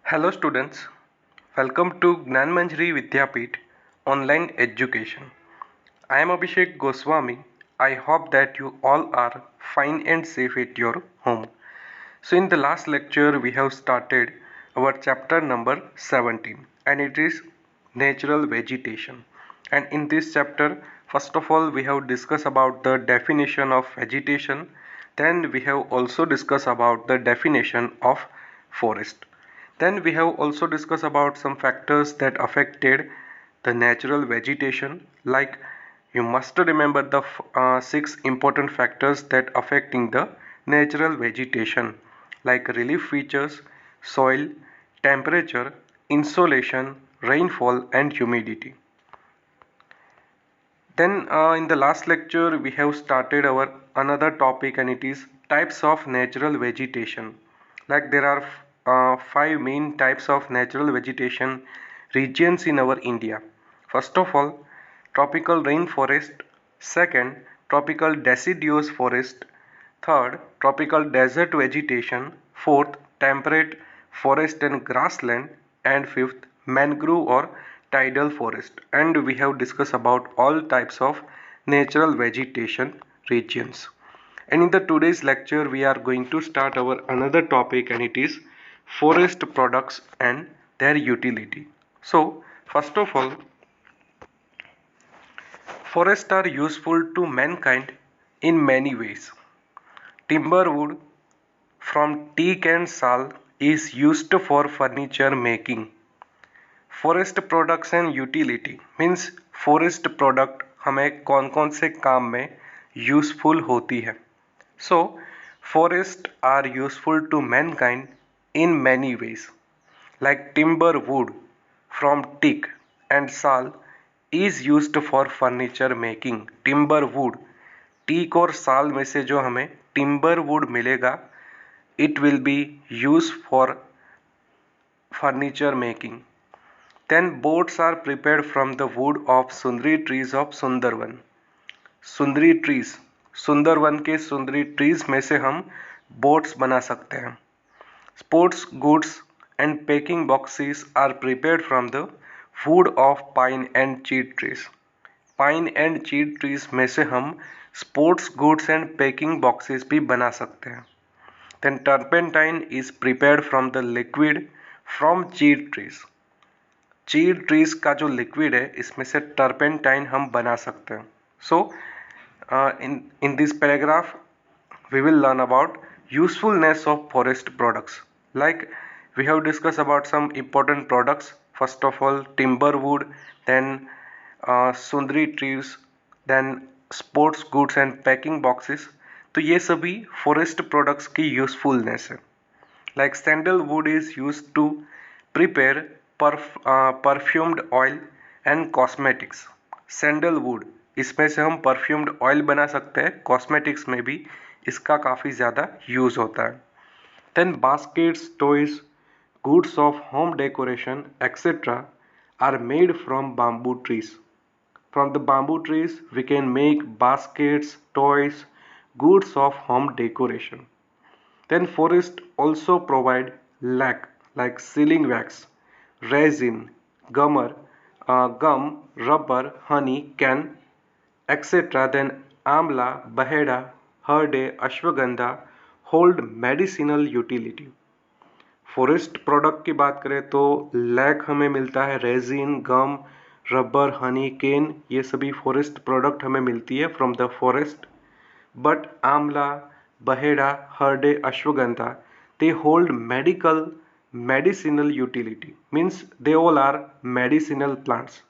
Hello students, welcome to Gnanmanjari Vidyapeeth online education. I am Abhishek Goswami. I hope that you all are fine and safe at your home. So in the last lecture we have started our chapter number 17 and it is natural vegetation. And in this chapter first of all we have discussed about the definition of vegetation, then we have also discussed about the definition of forest. Then we have also discussed about some factors that affected the natural vegetation, like you must remember the six important factors that affecting the natural vegetation, like relief features, soil, temperature, insolation, rainfall and humidity. Then in the last lecture we have started our another topic and it is types of natural vegetation. Like there are five main types of natural vegetation regions in our India. First of all, tropical rainforest. Second, tropical deciduous forest. Third, tropical desert vegetation. Fourth, temperate forest and grassland. And fifth, mangrove or tidal forest. And we have discussed about all types of natural vegetation regions. And in the today's lecture, we are going to start our another topic and it is forest products and their utility. So, first of all, forests are useful to mankind in many ways. Timber wood from teak and sal is used for furniture making. Forest products and utility means forest product हमें कौन कौन से काम में useful होती है. So forest are useful to mankind in many ways, like timber wood from teak and sal is used for furniture making. Timber wood, teak और साल में से जो हमें टिम्बर वुड मिलेगा, it will be use for furniture making. Then boats are prepared from the wood of sundri trees of Sundarban. Sundari trees, Sundarban के सुंदरी trees में से हम बोट्स बना सकते हैं. Sports goods and packing boxes are prepared from the wood of pine and chir trees. Pine and chir trees में से हम sports goods and packing boxes भी बना सकते हैं. Then turpentine is prepared from the liquid from chir trees. Chir trees का जो liquid है इसमें से टर्पेंटाइन हम बना सकते हैं. So in this paragraph we will learn about usefulness of forest products. Like we have discussed about some important products. First of all, timber wood, then sundri trees, then sports goods and packing boxes. तो ये सभी forest products की usefulness है. Like sandalwood is used to prepare perfumed oil and cosmetics. Sandalwood, इसमें से हम perfumed oil बना सकते हैं. कॉस्मेटिक्स में भी इसका काफ़ी ज़्यादा यूज़ होता है. Then baskets, toys, goods of home decoration etc. are made from bamboo trees. From the bamboo trees we can make baskets, toys, goods of home decoration. Then forests also provide lac like sealing wax, resin, gum, rubber, honey, can, etc. Then amla, baheda, herde, ashwagandha hold medicinal utility. Forest product की बात करें तो lac हमें मिलता है, resin, gum, rubber, honey, cane, ये सभी forest product हमें मिलती है from the forest. But amla, baheda, harde, ashwagandha, they hold medicinal utility, means they all are medicinal plants.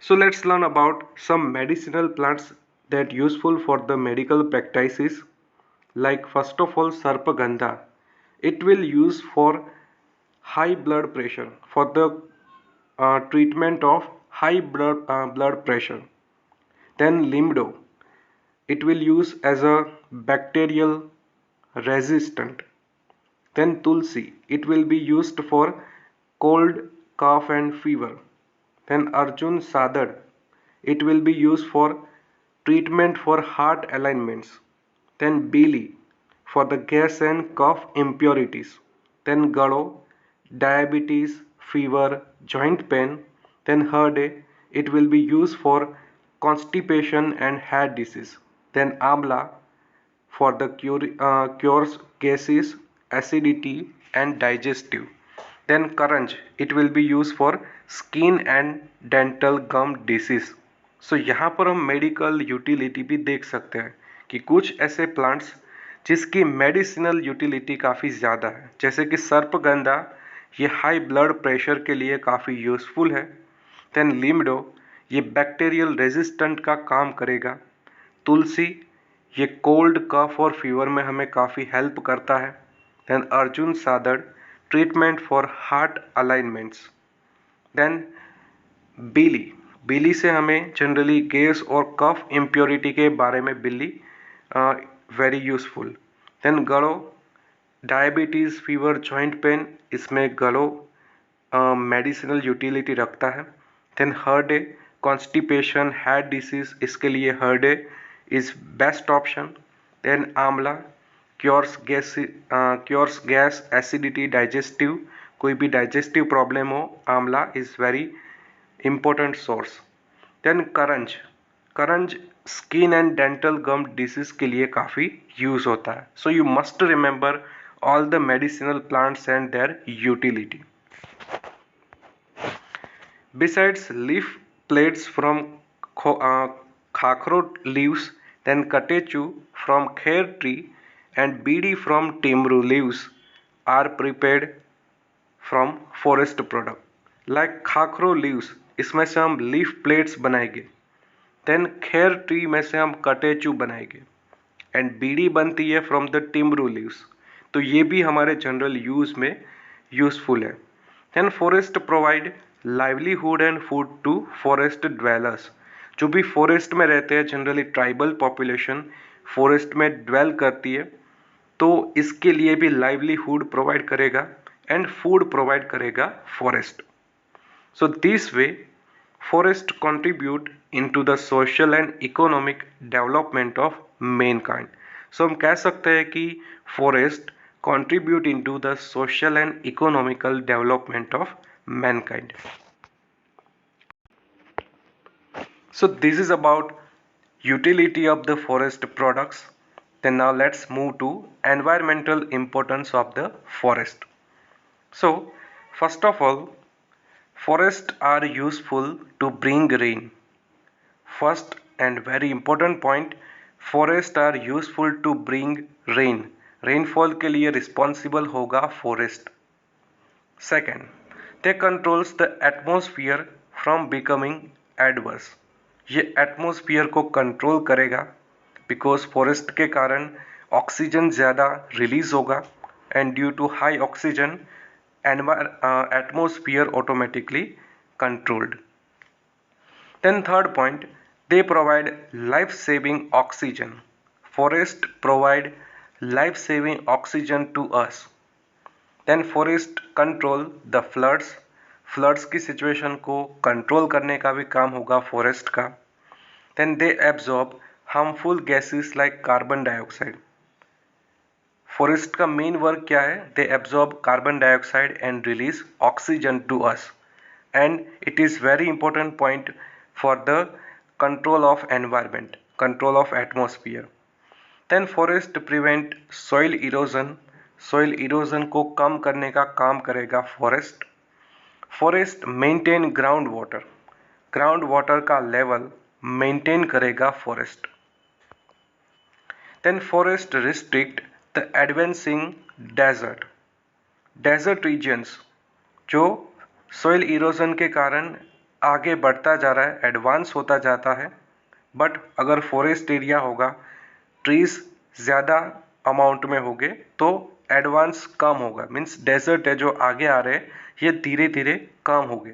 So let's learn about some medicinal plants that useful for the medical practices. Like first of all, sarpagandha, it will use for high blood pressure, for the treatment of high blood pressure. Then limdo, it will use as a bacterial resistant. Then tulsi, it will be used for cold, cough and fever. Then Arjun Sadar, it will be used for treatment for heart alignments. Then Bili, for the gas and cough impurities. Then Gado, diabetes, fever, joint pain. Then third A, it will be used for constipation and heart disease. Then amla for the cures gases, acidity and digestive. Then karanj, it will be used for skin and dental gum disease. सो यहाँ पर हम medical utility भी देख सकते हैं कि कुछ ऐसे प्लांट्स जिसकी मेडिसिनल यूटिलिटी काफ़ी ज़्यादा है, जैसे कि सर्पगंधा, ये हाई ब्लड प्रेशर के लिए काफ़ी यूज़फुल है। देन लिमडो, ये बैक्टीरियल रेजिस्टेंट का काम करेगा। तुलसी, ये कोल्ड कफ और फीवर में हमें काफ़ी हेल्प करता है। Then arjun sadad, treatment for heart alignments. Then bili, bili से हमें जनरली गैस और कफ इम्प्योरिटी के बारे में बिल्ली वेरी यूजफुल। देन गलो, डायबिटीज़, फीवर, जॉइंट पेन, इसमें गलो मेडिसिनल यूटिलिटी रखता है। देन हर्डे, कॉन्स्टिपेशन, हार्ट डिसीज, इसके लिए हर्डे is best option. Then amla, cures gas, acidity, digestive, कोई भी डाइजेस्टिव प्रॉब्लम हो, amla is very important source. Then karanj, karanj skin and dental gum disease के लिए काफ़ी यूज होता है. So you must remember all the medicinal plants and their utility. Besides leaf plates from khakro leaves, then katechu from kher tree and bidi from timru leaves are prepared from forest product. Like khakhro leaves, इसमें से हम leaf plates बनाएंगे. Then kher tree में से हम catechu बनाएंगे. And बीड़ी बनती है फ्रॉम द टिम्बरू लीव्स. तो ये भी हमारे जनरल यूज में यूजफुल है. Then forest provide livelihood and food to forest dwellers. जो भी फॉरेस्ट में रहते हैं, जनरली ट्राइबल पॉपुलेशन फॉरेस्ट में ड्वेल करती है, तो इसके लिए भी लाइवलीहुड प्रोवाइड करेगा एंड फूड प्रोवाइड करेगा forest. So this way, forest contribute into the social and economic development of mankind. So हम कह सकते हैं कि forest contribute into the social and economical development of mankind. So this is about utility of the forest products. Then now let's move to environmental importance of the forest. So first of all, forests are useful to bring rain. First and very important point, forests are useful to bring rain. Rainfall के लिए responsible होगा forest. Second, they controls the atmosphere from becoming adverse. ये atmosphere को control करेगा because forest के कारण oxygen ज़्यादा release होगा and due to high oxygen atmosphere automatically controlled. Then third point, they provide life-saving oxygen. Forest provide life-saving oxygen to us. Then forest control the floods. Floods की situation को control करने का भी काम होगा forest का. Then they absorb harmful gases like carbon dioxide. Forest का main work क्या है? They absorb carbon dioxide and release oxygen to us. And it is very important point for the control of environment, control of atmosphere. Then forest prevent soil erosion. Soil erosion को कम करने का काम करेगा forest. Forest maintain ground water. Ground water का level maintain करेगा forest. Then forest restrict the advancing desert. Desert regions जो soil erosion के कारण आगे बढ़ता जा रहा है, एडवांस होता जाता है, बट अगर फॉरेस्ट एरिया होगा, ट्रीज ज़्यादा अमाउंट में होंगे तो एडवांस कम होगा. मीन्स डेजर्ट है जो आगे आ रहे हैं, ये धीरे धीरे कम होंगे.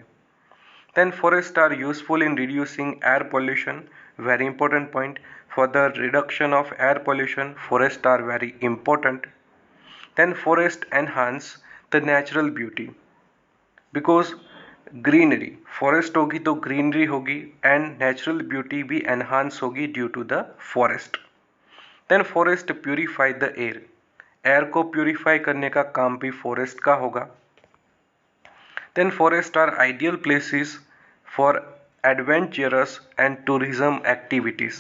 Then forest are useful in reducing air pollution. Very important point. For the reduction of air pollution, forests are very important. Then forest enhance the natural beauty because greenery, forest होगी तो greenery होगी and natural beauty भी enhance होगी due to the forest. Then forest purify the air. Air को purify करने का काम भी forest का होगा. Then forests are ideal places for adventurous and tourism activities.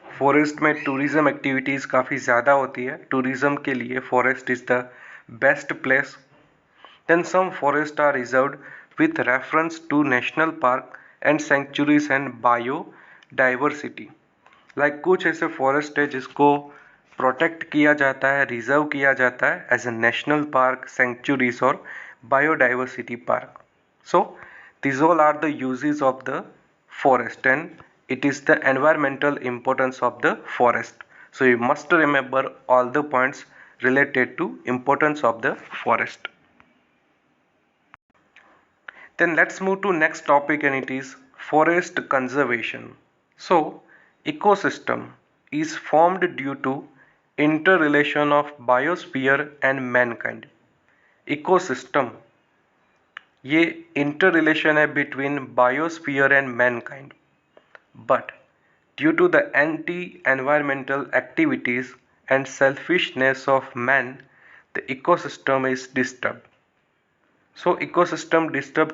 Forest में टूरिज्म एक्टिविटीज़ काफ़ी ज़्यादा होती है. टूरिज्म के लिए forest is the best place. Then some forest are reserved with reference to national park and sanctuaries and biodiversity. Like कुछ ऐसे forest है जिसको प्रोटेक्ट किया जाता है, रिजर्व किया जाता है as a national park, sanctuaries और biodiversity park. So these all are the uses of the forest and it is the environmental importance of the forest. So you must remember all the points related to importance of the forest. Then let's move to next topic and it is forest conservation. So ecosystem is formed due to interrelation of biosphere and mankind. Ecosystem ये interrelation है between biosphere and mankind, but due to the anti environmental activities and selfishness of man the ecosystem is disturb. So ecosystem disturb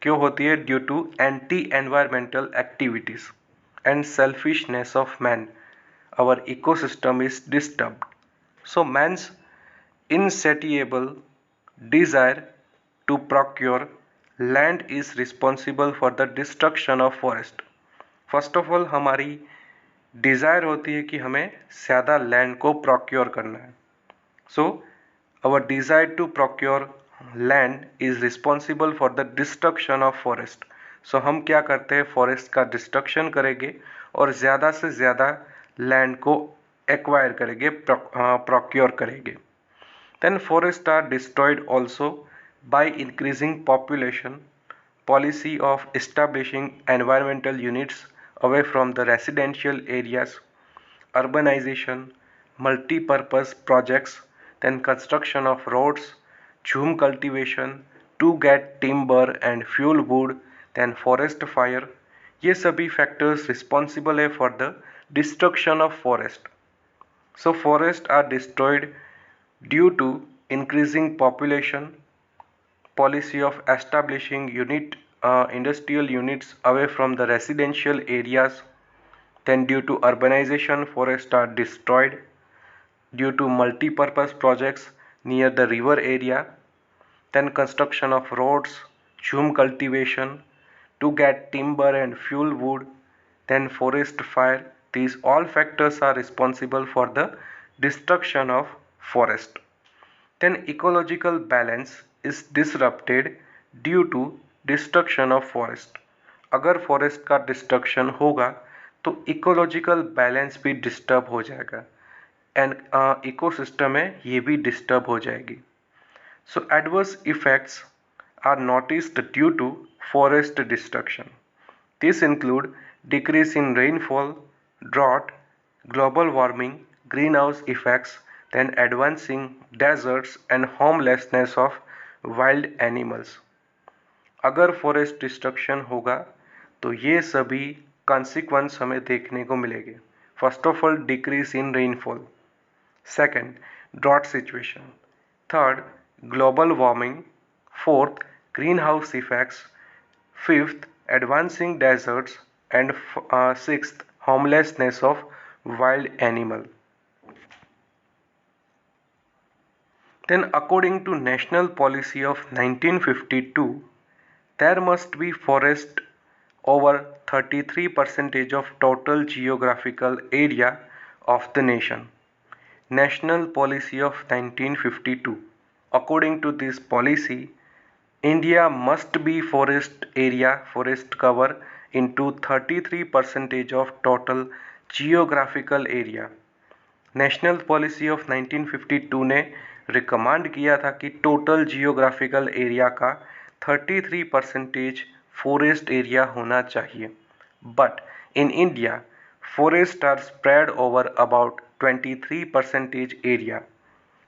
क्यों होती है? Due to anti environmental activities and selfishness of man our ecosystem is disturbed. So man's insatiable desire to procure land is responsible for the destruction of forest. First of all हमारी desire होती है कि हमें ज़्यादा land को procure करना है. So our desire to procure land is responsible for the destruction of forest. So हम क्या करते हैं? फॉरेस्ट का डिस्ट्रक्शन करेंगे और ज़्यादा से ज़्यादा लैंड को एक्वायर करेंगे, प्रोक्योर करेंगे. Then forest are destroyed also by increasing population, policy of establishing environmental units away from the residential areas, urbanization, multi-purpose projects, then construction of roads, झूम cultivation to get timber and fuel wood, then forest fire. ये सभी factors responsible है for the destruction of forest. So forests are destroyed due to increasing population, policy of establishing industrial units away from the residential areas. Then due to urbanization forests are destroyed, due to multi-purpose projects near the river area, then construction of roads, झूम cultivation to get timber and fuel wood, then forest fire. These all factors are responsible for the destruction of forest. Then ecological balance is disrupted due to destruction of forest. अगर forest का destruction होगा तो ecological balance भी disturb हो जाएगा and ecosystem है ये भी डिस्टर्ब हो जाएगी. So adverse effects are noticed due to forest destruction. This include decrease in rainfall, drought, global warming, green house effects, then advancing deserts and homelessness of wild animals. अगर forest destruction होगा तो ये सभी consequence हमें देखने को मिलेंगे. First of all decrease in rainfall, second drought situation, third global warming, fourth green house effects, fifth advancing deserts and sixth homelessness of wild animal. Then according to national policy of 1952, there must be forest over 33% of total geographical area of the nation. National policy of 1952. According to this policy, India must be forest cover into 33% of total geographical area. National policy of 1952 ने recommend किया था कि total geographical area का 33% forest area होना चाहिए. But in India forest are spread over about 23% area,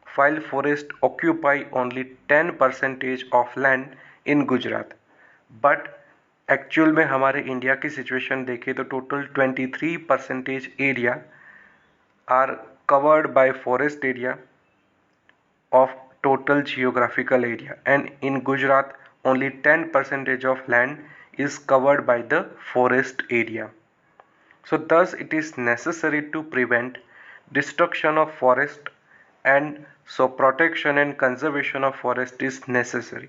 while forest occupy only 10% of land in Gujarat. But actual में हमारे India की सिचुएशन देखें तो total 23% area are covered by forest area of total geographical area, and in Gujarat only 10% of land is covered by the forest area. So thus it is necessary to prevent destruction of forest, and so protection and conservation of forest is necessary.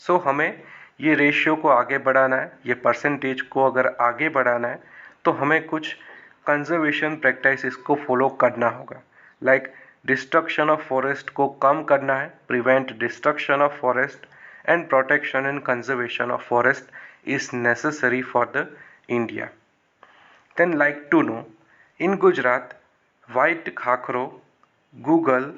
So हमें ये ratio को आगे बढ़ाना है, ये percentage को अगर आगे बढ़ाना है तो हमें कुछ कंजर्वेशन प्रैक्टिसेस को फॉलो करना होगा. लाइक डिस्ट्रक्शन ऑफ फॉरेस्ट को कम करना है, prevent destruction of forest, and protection and conservation of forest is necessary for the India. Then like to know, in Gujarat, white khakro, Google.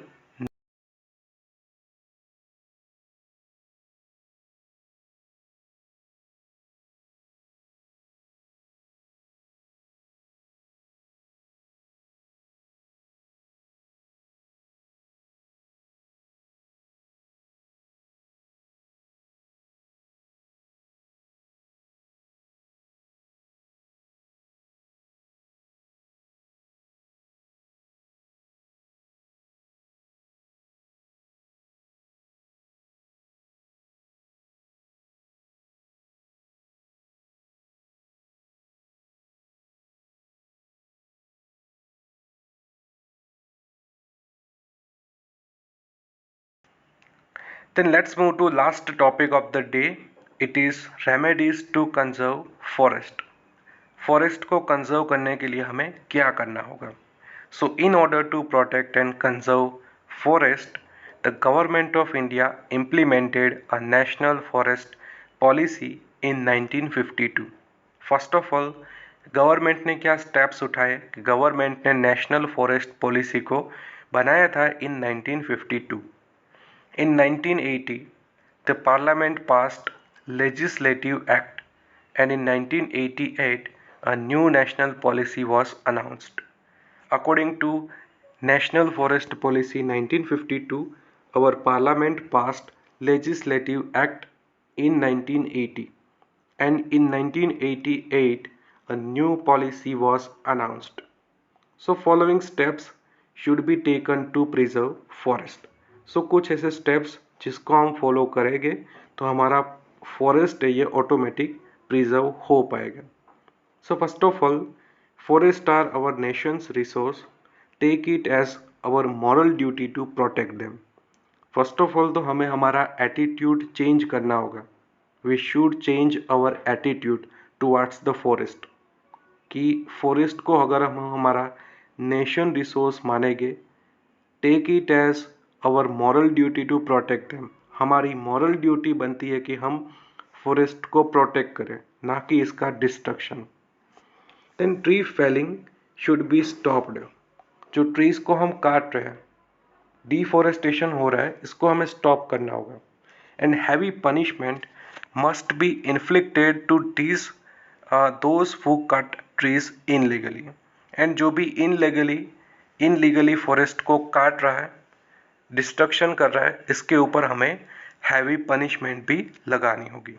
Then let's move to last topic of the day. It is remedies to conserve forest. Forest को conserve करने के लिए हमें क्या करना होगा? So in order to protect and conserve forest, the government of India implemented a national forest policy in 1952. First of all, government ने क्या स्टेप्स उठाए कि गवर्नमेंट ने नेशनल फॉरेस्ट पॉलिसी को बनाया था इन 1952. In 1980, the Parliament passed Legislative Act, and in 1988, a new national policy was announced. According to National Forest Policy 1952, our Parliament passed Legislative Act in 1980, and in 1988, a new policy was announced. So following steps should be taken to preserve forest. सो कुछ ऐसे steps जिसको हम follow करेंगे तो हमारा forest है ये automatic preserve हो पाएगा. So first of all, forest are our nations resource, take it as our moral duty to protect them. First of all तो हमें हमारा एटीट्यूड चेंज करना होगा. We should change our attitude towards the forest, कि forest को अगर हम हमारा नेशन रिसोर्स मानेंगे, take it as our moral duty to protect them. हमारी मॉरल ड्यूटी बनती है कि हम फॉरेस्ट को प्रोटेक्ट करें, ना कि इसका destruction. Then tree felling should be stopped. जो ट्रीज को हम काट रहे हैं, डिफॉरेस्टेशन हो रहा है, इसको हमें स्टॉप करना होगा. And heavy punishment must be inflicted to these those who cut trees illegally. And जो भी इनलीगली फॉरेस्ट को काट रहा है, डिस्ट्रक्शन कर रहा है, इसके ऊपर हमें हैवी पनिशमेंट भी लगानी होगी.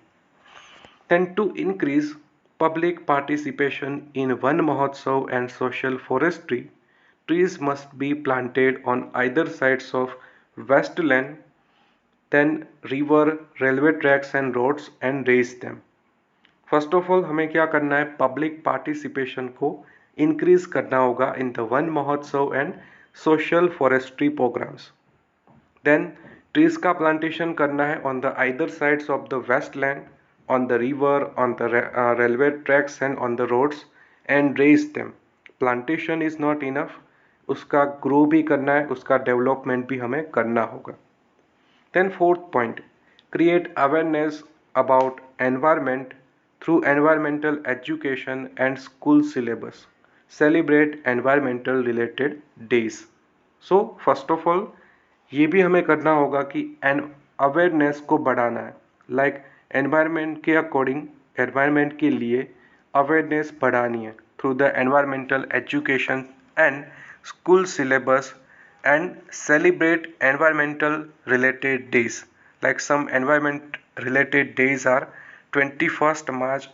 Then to increase public participation in Van Mahotsav and social forestry, trees must be planted on either sides of wasteland, then river, railway tracks and roads, and raise them. First of all हमें क्या करना है, public participation को increase करना होगा in the Van Mahotsav and social forestry programs. Then trees का plantation करना है on the either sides of the wasteland, on the river, on the railway tracks and on the roads, and raise them. Plantation is not enough, उसका grow भी करना है, उसका development भी हमें करना होगा. Then fourth point, create awareness about environment through environmental education and school syllabus, celebrate environmental related days. So first of all ये भी हमें करना होगा कि अवेयरनेस को बढ़ाना है. लाइक एनवायरमेंट के अकॉर्डिंग, एनवायरमेंट के लिए अवेयरनेस बढ़ानी है through the environmental education and school syllabus, and celebrate environmental related days. Like some environment related days are 21st March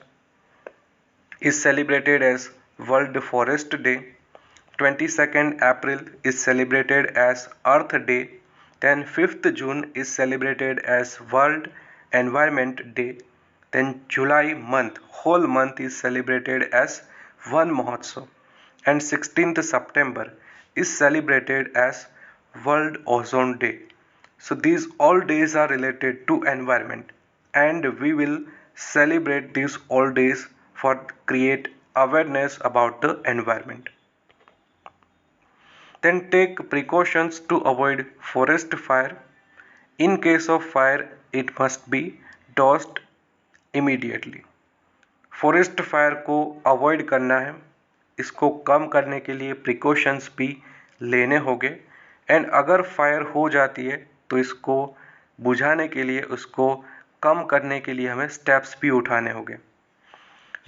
is celebrated as World Forest Day, 22nd April is celebrated as Earth Day, then 5th June is celebrated as World Environment Day, then July month, whole month is celebrated as Van Mahotsav, and 16th September is celebrated as World Ozone Day. So these all days are related to environment, and we will celebrate these all days for create awareness about the environment. Then take precautions to avoid forest fire. In case of fire, it must be doused immediately. Forest fire को avoid करना है, इसको कम करने के लिए precautions भी लेने होंगे, एंड अगर फायर हो जाती है तो इसको बुझाने के लिए, उसको कम करने के लिए हमें स्टेप्स भी उठाने होंगे.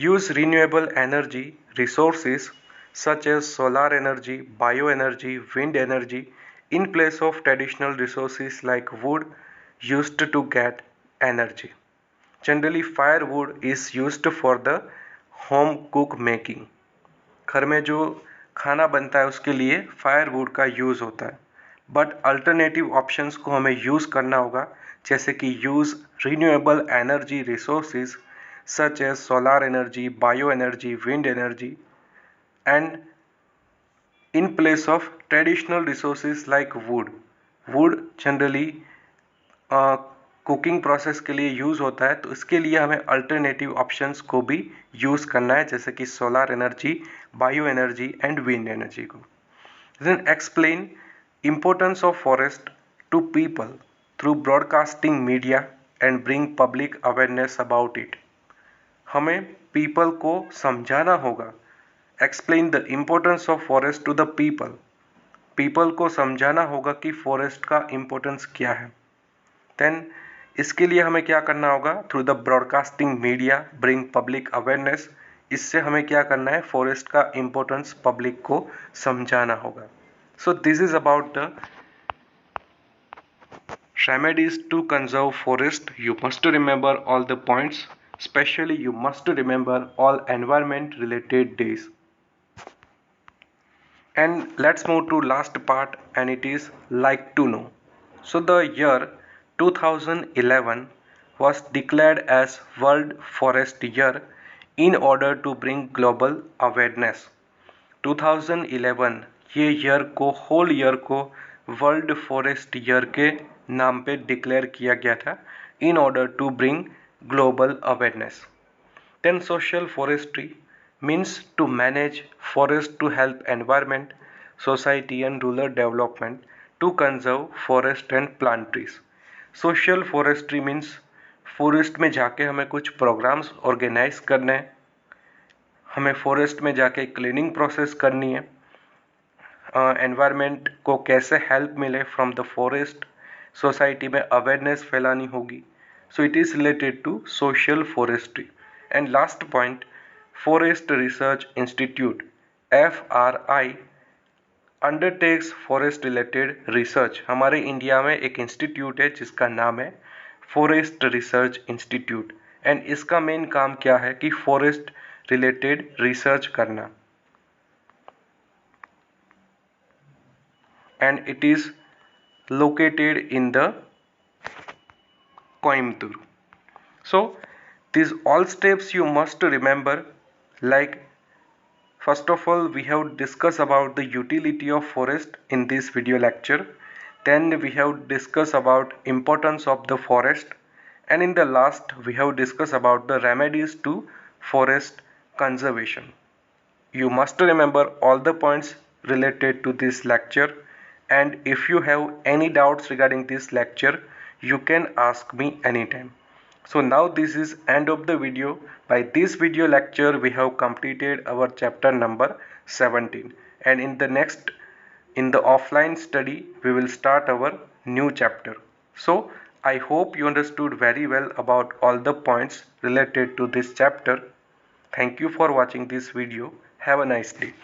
Use renewable energy resources such as solar energy, bioenergy, wind energy in place of traditional resources like wood used to get energy. Generally, firewood is used for the home cook making. घर में जो खाना बनता है उसके लिए firewood का use होता है, बट अल्टरनेटिव ऑप्शंस को हमें यूज़ करना होगा, जैसे कि use renewable energy resources such as solar energy, bio energy, wind energy, and in place of traditional resources like wood. wood generally cooking process के लिए यूज़ होता है, तो इसके लिए हमें अल्टरनेटिव ऑप्शंस को भी यूज़ करना है, जैसे कि solar energy, bio energy and wind energy को. Then explain importance of forest to people through broadcasting media and bring public awareness about it. हमें पीपल को समझाना होगा. Explain the importance of forest to the people. People को समझाना होगा कि forest का इम्पोर्टेंस क्या है. देन इसके लिए हमें क्या करना होगा, through the broadcasting media bring public awareness. इससे हमें क्या करना है, फॉरेस्ट का इम्पोर्टेंस पब्लिक को समझाना होगा. So this is about the remedies to conserve forest. You must remember all the points, especially you must remember all environment related days. And let's move to last part, and it is like to know. So the year 2011 was declared as World Forest Year in order to bring global awareness. 2011 ये year को, whole year को world forest year के नाम पे declare किया गया था, in order to bring global awareness. Then social forestry means to manage forest to help environment, society and rural development, to conserve forest and plant trees. Social forestry means forest में जाके हमें कुछ programmes organise करने हैं, हमें forest में जाके cleaning process करनी है, एनवायरनमेंट को कैसे हेल्प मिले फ्रॉम द फॉरेस्ट, सोसाइटी में अवेयरनेस फैलानी होगी. So it is related to social forestry. And last point, Forest Research Institute FRI undertakes forest related research. हमारे इंडिया में एक इंस्टीट्यूट है जिसका नाम है फॉरेस्ट रिसर्च इंस्टीट्यूट, एंड इसका मेन काम क्या है कि फॉरेस्ट रिलेटेड रिसर्च करना, and it is located in the Coimbatore. So these all steps you must remember. Like, first of all, we have discussed about the utility of forest in this video lecture. Then we have discussed about importance of the forest, and in the last we have discussed about the remedies to forest conservation. You must remember all the points related to this lecture, and if you have any doubts regarding this lecture, you can ask me anytime. So now this is end of the video. By this video lecture we have completed our chapter number 17, and in the offline study we will start our new chapter. So I hope you understood very well about all the points related to this chapter. Thank you for watching this video. Have a nice day.